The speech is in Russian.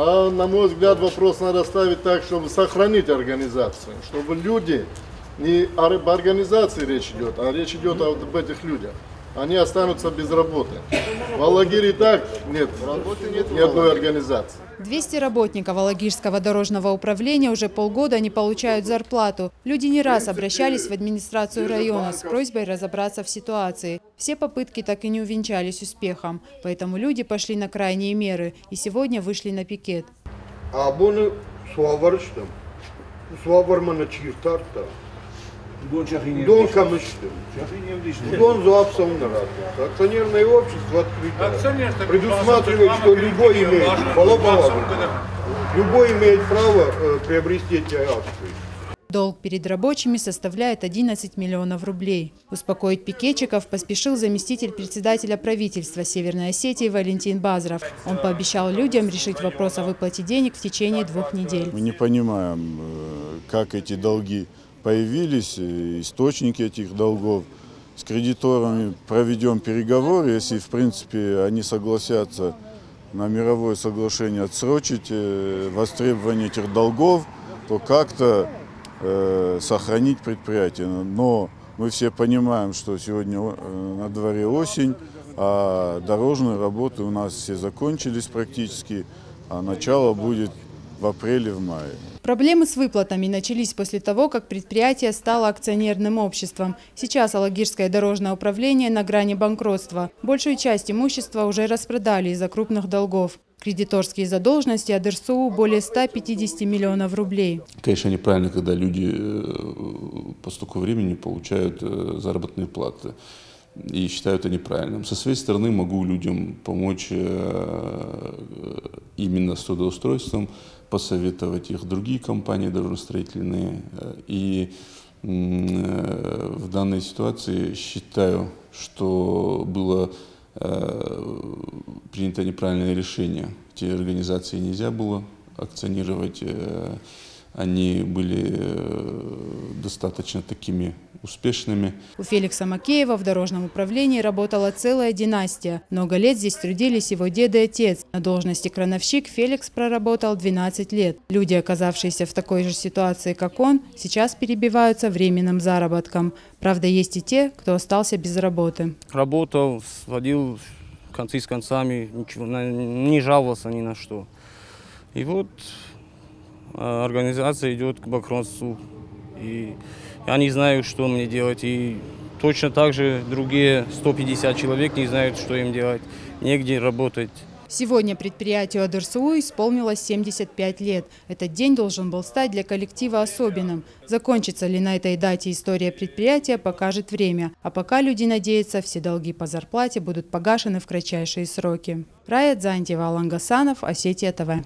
На мой взгляд, вопрос надо ставить так, чтобы сохранить организацию, чтобы люди, не об организации речь идет, а речь идет об этих людях. Они останутся без работы. В Алагире так нет никакой организации. 200 работников Алагирского дорожного управления уже полгода не получают зарплату. Люди не раз обращались в администрацию района с просьбой разобраться в ситуации. Все попытки так и не увенчались успехом. Поэтому люди пошли на крайние меры и сегодня вышли на пикет. Дон камыштым. Дон зоапсоннара. Акционерное общество открыто. Предусматривает, что любой имеет право приобрести эти акции. Долг перед рабочими составляет 11 миллионов рублей. Успокоить пикетчиков поспешил заместитель председателя правительства Северной Осетии Валентин Базров. Он пообещал людям решить вопрос о выплате денег в течение 2 недель. Мы не понимаем, как эти долги появились, источники этих долгов. С кредиторами проведем переговоры, если в принципе они согласятся на мировое соглашение отсрочить востребование этих долгов, то как-то сохранить предприятие. Но мы все понимаем, что сегодня на дворе осень, а дорожные работы у нас все закончились практически, а начало будет в апреле, в мае. Проблемы с выплатами начались после того, как предприятие стало акционерным обществом. Сейчас Алагирское дорожное управление на грани банкротства. Большую часть имущества уже распродали из-за крупных долгов. Кредиторские задолженности АДРСУ более 150 миллионов рублей. Конечно, неправильно, когда люди по столько времени получают заработные платы и считают это неправильным. Со своей стороны могу людям помочь именно с трудоустройством, посоветовать их другие компании дорожно-строительные. И в данной ситуации считаю, что было принято неправильное решение. Эти организации нельзя было акционировать. Они были достаточно такими успешными. У Феликса Макеева в дорожном управлении работала целая династия. Много лет здесь трудились его дед и отец. На должности крановщик Феликс проработал 12 лет. Люди, оказавшиеся в такой же ситуации, как он, сейчас перебиваются временным заработком. Правда, есть и те, кто остался без работы. Работал, сводил концы с концами, ничего, не жаловался ни на что. И вот организация идет к банкротству. И я не знаю, что мне делать. И точно так же другие 150 человек не знают, что им делать. Негде работать. Сегодня предприятию АДРСУ исполнилось 75 лет. Этот день должен был стать для коллектива особенным. Закончится ли на этой дате история предприятия, покажет время. А пока люди надеются, все долги по зарплате будут погашены в кратчайшие сроки. Рая Дзантьева, Алан Гасанов, Осетия ТВ.